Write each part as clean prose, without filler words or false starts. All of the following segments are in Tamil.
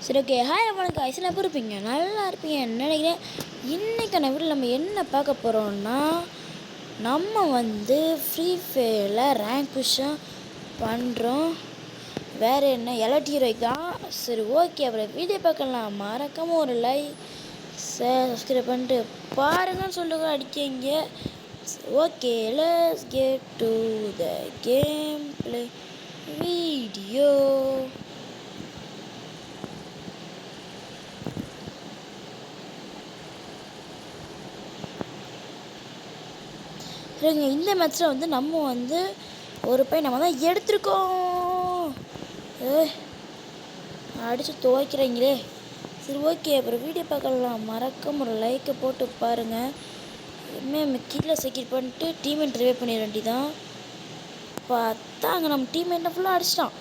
சரி ஓகே ஹாய் வணக்கம் காய்ஸ் எல்லாம் இருப்பீங்க நல்லா இருப்பீங்கன்னு நினைக்கிறேன். இன்றைக்கான வீட்டில் நம்ம என்ன பார்க்க போகிறோம்னா நம்ம ஃப்ரீ ஃபயரில் ரேங்க் புஷ்ஷாக பண்ணுறோம். வேறு என்ன எலக்ட் ஹீரோய்க்கு தான். சரி ஓகே அப்புறம் வீடியோ பார்க்கலாம். மறக்காமல் ஒரு லைக் சப்ஸ்கிரைப் பண்ணிட்டு பாருங்கன்னு சொல்லுங்க அடிக்கீங்க. Okay let's get to the gameplay video. இந்த மேட்ச்சில் நம்ம ஒரு பையன் நம்ம தான் எடுத்திருக்கோம். அடித்து துவைக்கிறீங்களே. சரி ஓகே அப்புறம் வீடியோ பார்க்கலாம். மறக்காம ஒரு லைக்கை போட்டு பாருங்கள். இனிமேல் கீழே செக்யூர் பண்ணிட்டு டீம்மேட் ரிவே பண்ணிட வேண்டியதான். பார்த்தா அங்கே நம்ம டீம்மேட்டை ஃபுல்லாக அடிச்சிட்டான்.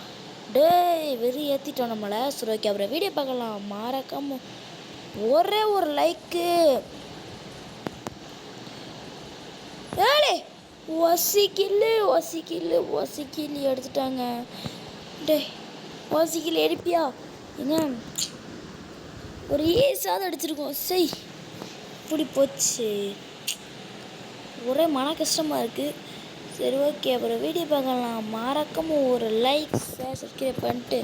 வெறி ஏற்றிட்டோம் நம்மளை. சரி ஓகே அப்புறம் வீடியோ பார்க்கலாம். மறக்காம ஒரே ஒரு லைக்கு. ஒசிக்கில்லு எடுத்துட்டாங்க. ஒசிக்கில் எடுப்பியா என்ன ஒரு ஏசாவது அடிச்சிருக்கோம். செய் இப்படி போச்சு. ஒரே மன கஷ்டமாக இருக்குது. சரி ஓகே அப்புறம் வீடியோ பார்க்கலாம். மறக்காம ஒரு லைக் சப்ஸ்கிரைப் பண்ணிட்டு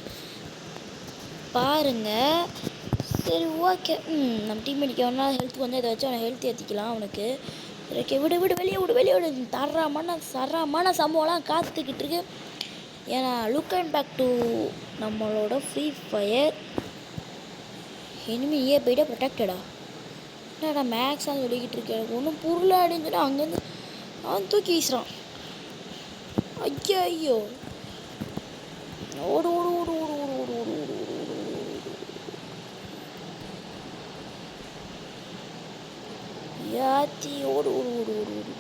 பாருங்கள். சரி ஓகே நம்ம டீம்மேட்டுக்கு எவனா ஹெல்த் இதை வச்சு அவனை ஹெல்த் ஏற்றிக்கலாம் அவனுக்கு. ஓகே விடு வெளியே விடு. தரமான சம்பவம்லாம் காத்துக்கிட்டு இருக்கு. ஏன்னா லுக் அண்ட் பேக் டு நம்மளோட ஃப்ரீ ஃபயர் இனிமேல் போய்ட்டா ப்ரொடெக்டடா. என்னடா மேக்ஸாக சொல்லிக்கிட்டு இருக்கேன். ஒன்றும் பொருள் அடிஞ்சுட்டு அங்கேருந்து அவன் தூக்கி வீசுகிறான். ஐயோ ஓடு ஓடு ஓடு ஓடு ஓடு ஓடு ஓடு ஓடு யாத்தி ஓடு ஓடு ஓடு ஓடு ஓடு.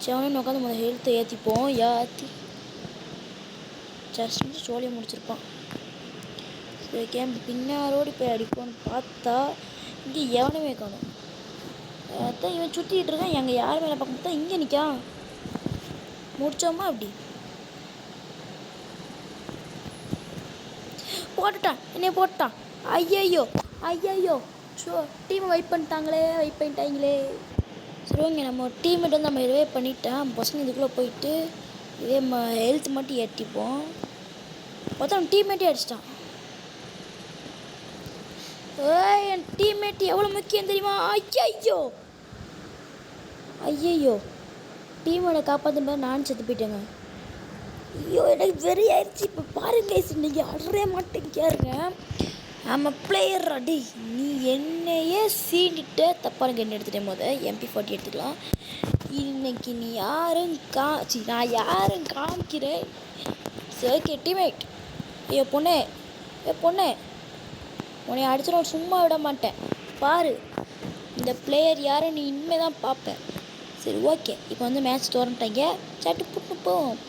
செவனு உட்காந்து முதல்ல ஹெல்த்தை ஏற்றிப்போம். யாத்தி ஜஸ்ட் சோழியை முடிச்சிருப்பான். சரி கேம் பின்னாரோடு போய் அடிப்போன்னு பார்த்தா இங்கே எவனுமே காணும். அதான் இவன் சுற்றிக்கிட்டு இருக்கான். எங்கள் யார் மேலே பார்க்க பார்த்தா இங்கே நிற்கான். முடிச்சோமா அப்படி போட்டுட்டான். என்னைய போட்டான். ஐயையோ ஷோ டீமை வைப் பண்ணிட்டாங்களே. சரி ஓகே நம்ம டீம்மேட் நம்ம இதுவே பண்ணிட்டேன். பசங்க இதுக்குள்ளே போயிட்டு இதே ஹெல்த் மட்டும் ஏற்றிப்போம். பார்த்தா அவன் டீம்மேட்டே அடிச்சிட்டான். என் டீம்மேட் எவ்வளோ முக்கியம் தெரியுமா? ஐயோ டீமோட காப்பாற்ற நானும் செத்து போயிட்டேங்க. ஐயோ எனக்கு வெறி ஆயிடுச்சு. இப்போ பாருங்க நீங்கள் அடவே மாட்டேங்காருங்க. நம்ம பிளேயர் அடி நீ என்னையே சீண்டிட்ட. தப்பான என்ன எடுத்துட்டேன். MP40 எடுத்துக்கலாம். இன்னைக்கு நீ நான் யாரும் காமிக்கிறேன். சரி ஓகே டீம்மேட். ஐயோ பொண்ணே உன்னை அடிச்சிடும். சும்மா விட மாட்டேன். பாரு இந்த பிளேயர் யாரை நீ இனிமேல் தான் பார்ப்பேன். சரி ஓகே இப்போ மேட்ச் தோறன்ட்டாங்க. சட்டு புட்டு போவோம்.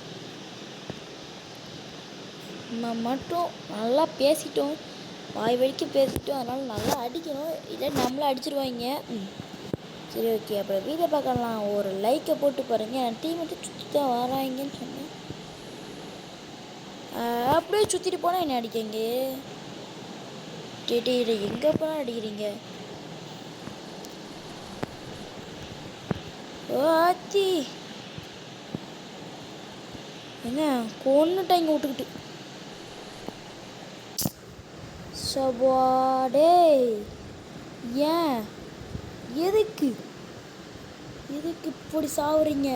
நம்ம மட்டும் நல்லா பேசிட்டோம். வாய் வரைக்கும் பேசிட்டோம். அதனால் நல்லா அடிக்கணும். இல்லை நம்மளை அடிச்சிருவாங்க. சரி ஓகே அப்புறம் வீடியோ பார்க்கலாம். ஒரு லைக்கை போட்டு பாருங்கள். என் டீம் சுற்றி தான் வராங்கன்னு சொன்னேன். அப்படியே சுற்றிட்டு போனால் என்ன அடிக்கங்க. எங்கே போனால் அடிக்கிறீங்க. ஆத்தி என்ன கொன்னுட்டாங்க விட்டுக்கிட்டு. சபாடே ஏன் எதுக்கு இப்படி சாவுறீங்க?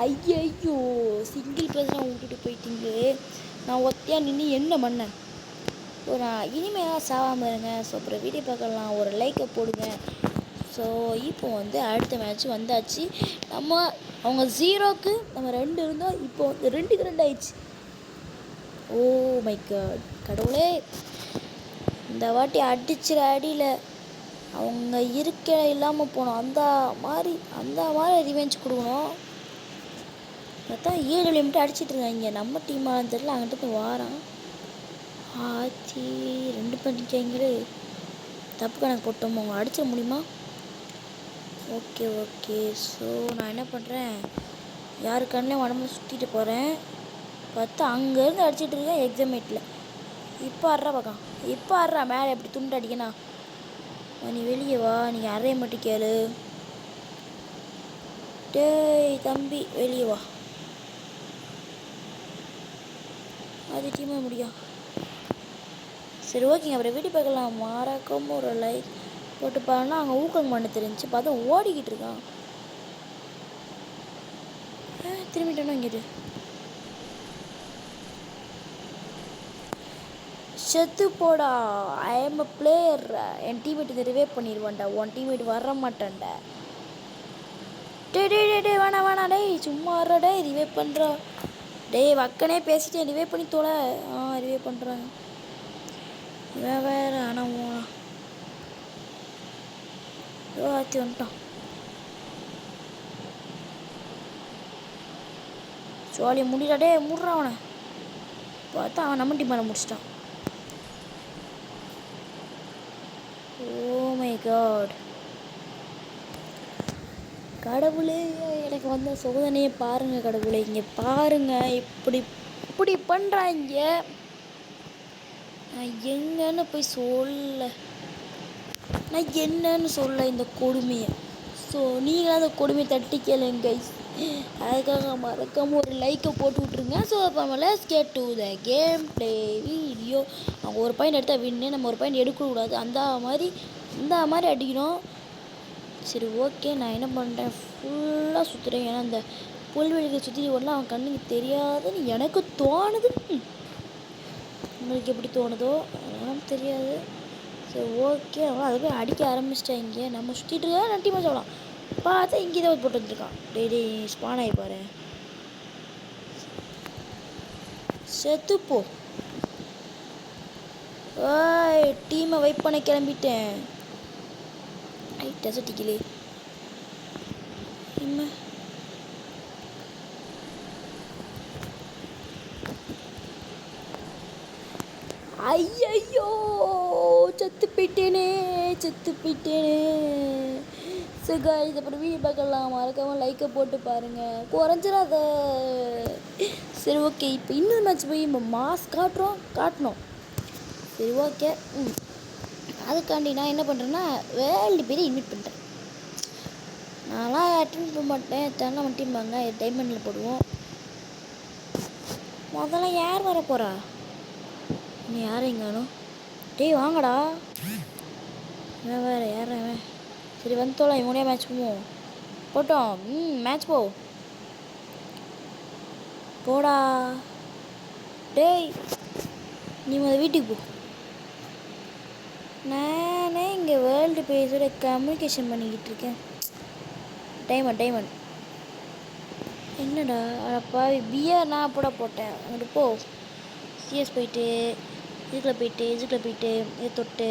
ஐயோ சிங்கிள் பர்சனாக விட்டுட்டு போயிட்டீங்களே. நான் ஒத்தையாக நின்று என்ன பண்ணேன். நான் இனிமேல் சாவாமல் இருங்க. ஸோ அப்புறம் வீடியோ பார்க்கலாம். ஒரு லைக்கை போடுங்க. ஸோ இப்போ அடுத்த மேட்ச் வந்தாச்சு. அவங்க 0க்கு நம்ம 2 இருந்தோம். இப்போ 2க்கு 2 ஆயிடுச்சு. ஓ மை காட் கடவுளே. இந்த வாட்டி அடிச்சிட அடியில் அவங்க இருக்க இல்லாமல் போனோம். அந்த மாதிரி ரிவெஞ்ச் கொடுக்கணும். பார்த்தா 7 லிமிட்டு அடிச்சிட்டு இருக்காங்க. நம்ம டீமாக தெரியல. அங்கிட்ட வாரான். ஆச்சி 2 பண்ணிக்காங்களே. தப்பு கணக்கு போட்டோம். அவங்க அடிச்சிட முடியுமா? ஓகே ஸோ நான் என்ன பண்ணுறேன். யாரு கண்ணில் உடம்புல சுற்றிட்டு போகிறேன். பார்த்தா அங்கேருந்து அடிச்சிட்டு இருக்கேன். எக்ஸாமேட்டில் இப்போ அறா பக்கம் இப்போ அறா மேலே எப்படி துண்டு அடிக்கணா நீ வெளியே வா நீங்கள் அறைய மட்டும் கேளு டேய் தம்பி வெளியே வா அது டீமாக முடியும் சரி ஓகேங்க அப்புறம் வீடியோ பார்க்கலாம் மறக்காம ஒரு லைக் போட்டு பாருன்னா அங்கே ஊக்கம் பண்ண தெரிஞ்சு பார்த்தா ஓடிக்கிட்டு இருக்கான் திரும்பிட்டோன்னா இங்கிட்டு செத்து போடா I am a player N teammate இதை ரிவைவ் பண்ணிடுவான்டா உன் டீம்மேட் வர மாட்டான்டா டே டே டே டே வேணா வேணா டேய் சும்மா வர்றா டே ரிவைவ் பண்ணுறா டேய் வக்கனே பேசிட்டேன் ரிவைவ் பண்ணி தொலை ரிவைவ் பண்ணுறாங்க இவன் வேறு ஆனால் போனா ஆத்தி வந்துட்டான் சோழியை முடிடா டே முடுறான் அவனை பார்த்தா அவன் நம்ம டீம் மேலே முடிச்சிட்டான் ஓ மை காட் கடவுளே எனக்கு வந்த சோதனையை பாருங்கள் கடவுளே இங்கே பாருங்கள் இப்படி இப்படி பண்ணுறாங்க நான் எங்கன்னு போய் சொல்ல நான் என்னன்னு சொல்ல இந்த கொடுமையை ஸோ நீங்களும் அந்த கொடுமையை தட்டி கேளுங்க கைஸ் அதுக்காக மறக்காமல் ஒரு லைக்கை போட்டு விட்ருங்க ஸோ அப்போ let's get to the gameplay video அவங்க ஒரு பாயிண்ட் எடுத்தால் வின்னு நம்ம ஒரு பாயிண்ட் எடுக்கக்கூடாது அந்த மாதிரி அடிக்கணும் சரி ஓகே நான் என்ன பண்ணுறேன் ஃபுல்லாக சுற்றுறேன் ஏன்னா அந்த புல்வெளிகளை சுற்றி ஓடலாம் அவன் கண்ணுக்கு தெரியாதுன்னு எனக்கு தோணுது உங்களுக்கு எப்படி தோணுதோ அதெல்லாம் தெரியாது சரி ஓகே அவன் அதை போய் அடிக்க ஆரம்பிச்சிட்டேன் இங்கே நம்ம சுற்றிட்டு இருக்கா நட்டிமா சொல்லலாம் பார்த்தா இங்கே தான் போட்டு வந்துருக்கான் டெய்லி ஸ்பான் ஆகி பாரு செத்துப்போ ஓய் டீமை வெயிட் பண்ண கிளம்பிட்டேன் டெசட்டிக்கலே இம்மா ஐயோ செத்து போயிட்டேனே ஸோ காய்ஸ் அப்புறம் வீடியோ பார்க்கலாம் மறக்காமல் லைக்கை போட்டு பாருங்கள் குறைஞ்சிடாத சரி ஓகே இப்போ இன்னொரு மேட்ச் போய் நம்ம மாஸ் காட்டணும் சரி ஓகே அதுக்காண்டி நான் என்ன பண்ணுறேன்னா வேர்ல்டு பேரை இன்வைட் பண்ணுறேன் நான்லாம் அட்டென்ட் பண்ண மாட்டேன் தரலாம் மட்டும்பாங்க டைமண்டில் போடுவோம் முதல்ல யார் வர போகிறா நீ யாரும் எங்கானோ டேய் வாங்கடா வேறு யார் சரி வந்து தோலாம் இவனே மேட்ச் போவோம் போட்டோம் மேட்ச் போடா டேய் நீ வீட்டுக்கு போ நானே இங்கே வேர்ல்டு பேஸோட கம்யூனிகேஷன் பண்ணிக்கிட்டு இருக்கேன் டைமண்ட் என்னடா அப்பா பிஆர் நான் போட போட்டேன் அங்கிட்டு போ சிஎஸ் போயிட்டு இதுக்குள்ளே போயிட்டு இது தொட்டு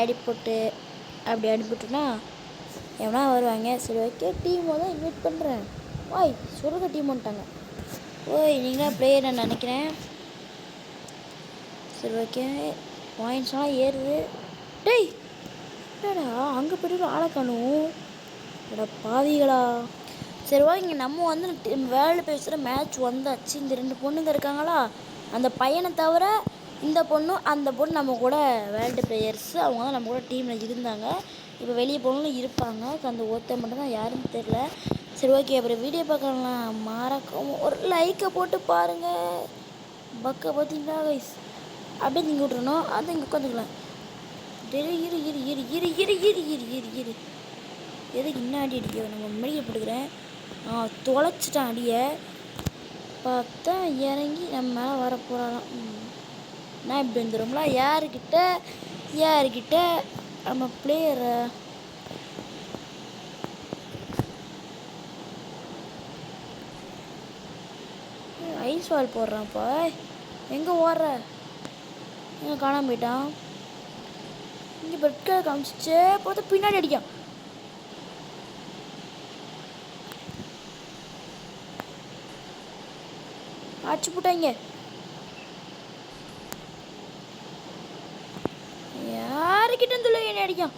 அடி போட்டு அப்படி அடிபட்டுனா எவனா வருவாங்க சரி ஓகே டீமை தான் இன்வைட் பண்ணுறேன் ஓய் சொல்லுங்க டீம் வந்துட்டாங்க ஓய் நீங்களாம் பிளேயர் நான் நினைக்கிறேன் சரி ஓகே பாயிண்ட்ஸ்லாம் ஏறுது டேய் என்னடா அங்கே போய்ட்டு ஆளை காணும் என்னடா பாவிகளா சரி ஓகே நம்ம வந்து வேர்ல்டு பேசுகிற மேட்ச் வந்தாச்சு இந்த 2 பொண்ணுங்க இருக்காங்களா அந்த பையனை தவிர இந்த பொண்ணும் அந்த பொண்ணு நம்ம கூட வேர்ல்டு பிளேயர்ஸு அவங்க தான் நம்ம கூட டீமில் இருந்தாங்க இப்போ வெளியே போகணும் இருப்பாங்க அந்த ஒருத்த மட்டும் தான் யாருன்னு தெரில சரி ஓகே அப்புறம் வீடியோ பார்க்கலாம் மறக்காம ஒரு லைக்கை போட்டு பாருங்கள் பக்கை பார்த்தீங்களா கைஸ் அப்படியே நீங்கள் விட்றணும் அதை இங்கே உட்காந்துக்கலாம் இரு எதுக்கு இன்னும் அடி அடிக்க நம்ம மெடிக்கல் போட்டுக்கிறேன் தொலைச்சிட்டான் அடியை பார்த்தா இறங்கி நம்ம மேலே வர போகிறாலாம் நான் இப்படி வந்துடும்ல யாருக்கிட்ட நம்ம பிளேயரை ஐஸ் வால் போடுறான்ப்பா எங்கே ஓடுற எங்கே காணாம போயிட்டான் இங்கே பெட்க காமிச்சிச்சே பார்த்தா பின்னாடி அடிக்கான் அடிச்சு போட்டாங்க யாருக்கிட்ட இருந்து என்ன அடிக்கான்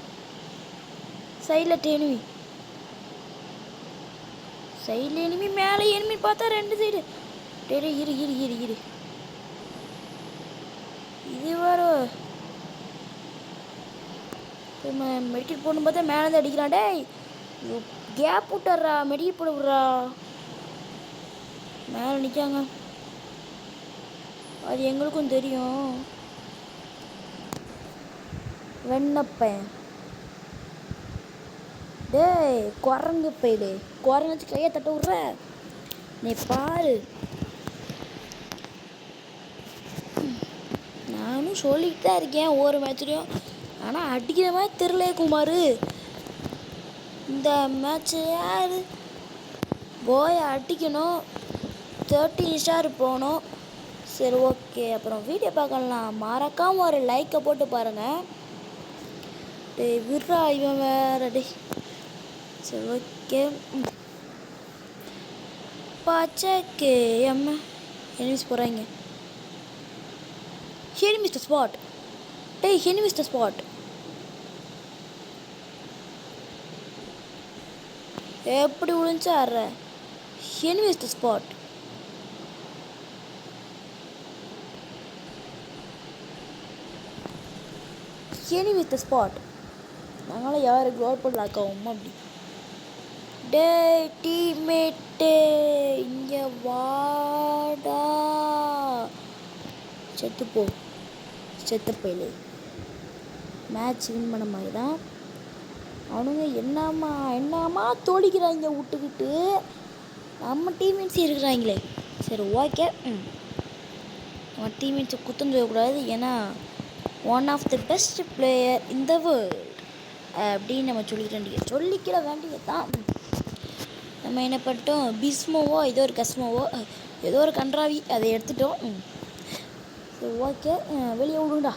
சைடில் எனிமி மேலே எனிமி பார்த்தா 2 சைடு டேய் இரு மெடிக்கல் போடணும் பார்த்தா மேலே அடிக்கிறான். டேய் கேப் விட்டுறா, மெடிக்கல் போட விட்றா. மேலே நிற்காங்க, அது எங்களுக்கும் தெரியும். வெண்ணப்பேன் டேய் குரங்கு போயிடு, குரங்கு வச்சு கையை தட்ட விட்ற. நீ பாரு, நானும் சொல்லிட்டு தான் இருக்கேன் ஒவ்வொரு மேட்ச்லையும், ஆனால் அடிக்கிற மாதிரி தெரியல குமார். இந்த மேட்ச் யார் போய் அடிக்கணும், 13 ஸ்டார் போகணும். சரி ஓகே, அப்புறம் வீடியோ பார்க்கலாம். மறக்காமல் ஒரு லைக்கை போட்டு பாருங்கள். டேய் விட்றா, இவன் வேற. டே சரி ஓகே. பச்சைக்கு அம்மா எனிமிஸ் போகிறாங்க. Mister spot. டேய் மிஸ்டர் ஸ்பாட் எப்படி விழுந்துச்சா ஆடுற. மிஸ்டர் ஸ்பாட் மிஸ்டர் ஸ்பாட் நாங்களாம் யாருக்கு க்ளோட் பண்ண லாக்காவும் அப்படி. டே டீம்மேட்டு இங்கே வாடா. செத்துப்போ, செத்து போயிலே. மேட்ச் வின் பண்ண மாதிரி தான். அவனுங்க என்னம்மா தோழிக்கிறாங்க விட்டுக்கிட்டு, நம்ம டீம்மேட்ஸ் இருக்கிறாங்களே. சரி ஓகே, நம்ம டீம்மேட்ஸை குத்தம் சொல்லக்கூடாது, ஏன்னா one of the best player in the world அப்படின்னு நம்ம சொல்லிக்கிற வேண்டியது தான். நம்ம என்ன பண்ணிட்டோம், பிஸ்மோவோ ஏதோ ஒரு கஸ்மோவோ ஏதோ ஒரு கன்றாவி அதை எடுத்துட்டோம். சரி ஓகே, வெளியே விடுங்கடா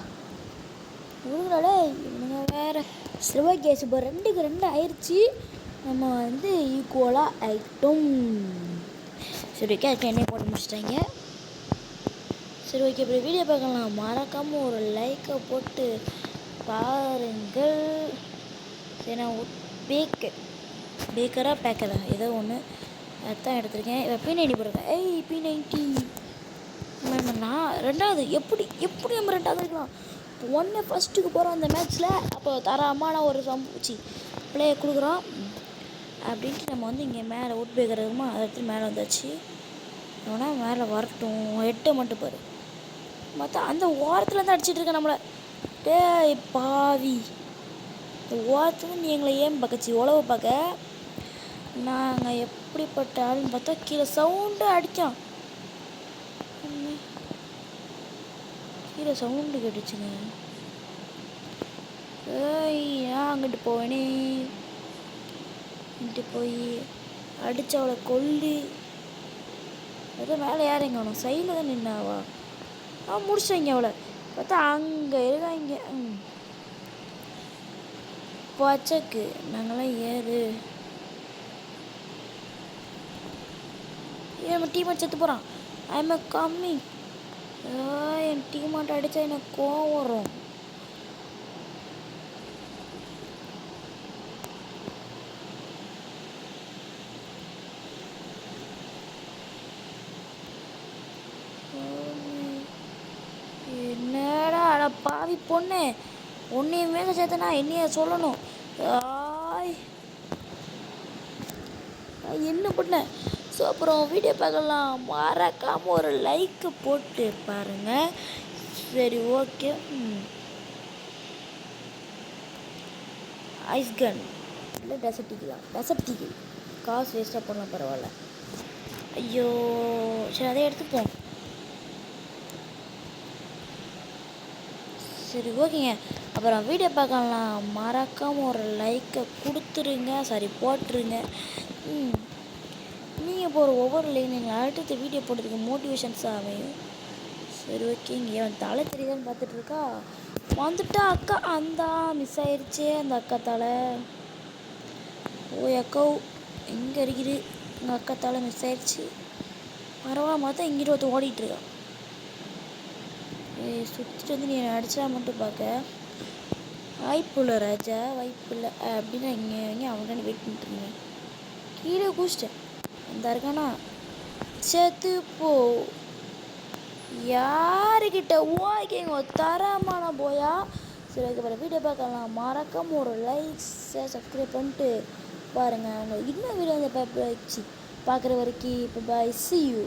இவனுங்க வேறு. சரி ஓகே, இப்போ 2-2 ஆயிடுச்சு. நம்ம வந்து ஈக்குவலாக ஆகிட்டோம். சரி ஓகே, அதுக்கு எண்ணெய் போட்டு முடிச்சிட்டாங்க. சரி ஓகே, இப்போ வீடியோ பார்க்கலாம். மறக்காமல் ஒரு லைக்கை போட்டு பாருங்கள். சரி, நான் பேக்கராக பேக்கரா ஏதோ ஒன்று அதுதான் எடுத்திருக்கேன். இப்போ P90 போடுறேன். P90 நான் ரெண்டாவது. எப்படி நம்ம ரெண்டாவது இருக்கலாம். இப்போ 1 ஃபஸ்ட்டுக்கு போகிறோம் அந்த மேட்ச்சில். அப்போ தரமான ஒரு பிளே கொடுக்குறோம் அப்படின்ட்டு நம்ம வந்து இங்கே மேலே உட் பேக்கருமா அதை எடுத்து மேலே வந்தாச்சு. ஆனால் மேலே வரட்டும், 8 மட்டும் பாரு. மற்ற அந்த ஓரத்தில் தான் அடிச்சிட்டு இருக்கேன் நம்மளை. டேய் பாவி, இந்த ஓரத்தில் நீ எங்களை ஏன் பார்க்கச்சி உழவு பார்க்க. நாங்கள் எப்படிப்பட்ட ஆளுன்னு பார்த்தா கீழே சவுண்டு அடித்தான். கீழே சவுண்டு கேட்டுச்சுங்க. நான் அங்கிட்டு போவேனே, இங்கிட்டு போய் அடித்து அவளை கொல்லி ஏதோ மேலே யாரைங்க அவனும் சைடில் தான் நின்னாவா. முடிச்சாங்க அவளை. பார்த்தா அங்கே இருக்காங்க. பச்சைக்கு நாங்களாம் ஏறு. நம்ம டீம்மேட் செத்து போகிறான். ஐம் கம்மி. என் டீம்மேட் அடித்தா எனக்கு கோவம் வரும். என்னடா அட பாவி பொண்ணு, உன்னையும் மேக சேர்த்தனா என்னைய சொல்லணும். என்ன பண்ண. ஸோ அப்புறம் வீடியோ பார்க்கலாம். மறக்காமல் ஒரு லைக்கு போட்டு பாருங்கள். சரி ஓகே. ஐஸ் கன் இல்லை டெசர்ட் டீக்கு காசு வேஸ்ட்டாக பண்ணலாம், பரவாயில்ல. ஐயோ சரி, அதை எடுத்துப்போம். சரி ஓகேங்க, அப்புறம் வீடியோ பார்க்கலாம். மறக்காமல் ஒரு லைக்கை கொடுத்துருங்க, சாரி போட்டுருங்க. நீங்கள் போகிற ஒவ்வொரு லைனுங்க அடுத்த வீடியோ போடுறதுக்கு மோட்டிவேஷன்ஸாக அமையும். சரி ஓகே, இங்கே அவன் தலை தெரியுதான்னு பார்த்துட்ருக்கா. வந்துட்டா அக்கா. அந்த மிஸ் ஆயிடுச்சே அந்த அக்கா தலை. ஓய் அக்கா எங்கே இருக்குது? எங்கள் அக்கா தலை மிஸ் ஆயிடுச்சு. பரவாயில்ல, பார்த்தா இங்கிட்ட ஒருத்தர் ஓடிட்டுருக்கான். சுற்றிட்டு வந்து நீ அடிச்சா மட்டும் பார்க்க வாய்ப்பு இல்லை ராஜா, வாய்ப்பு இல்லை அப்படின்னு இங்கே அவன்கிட்ட வெயிட் பண்ணிட்டுருந்தேன். கீழே குச்சிட்டேன். அந்த இருக்கானா செத்து போ. யாருக்கிட்ட ஓகேங்க தரமான போயா சரி அதுக்கப்புறம் வீடியோ பார்க்கலாம். மறக்காம ஒரு லைக் சப்ஸ்கிரைப் பண்ணிட்டு பாருங்கள். உங்களுக்கு இன்னும் வீடியோ வந்து பார்க்குற வரைக்கும் இப்போ பாய். See you.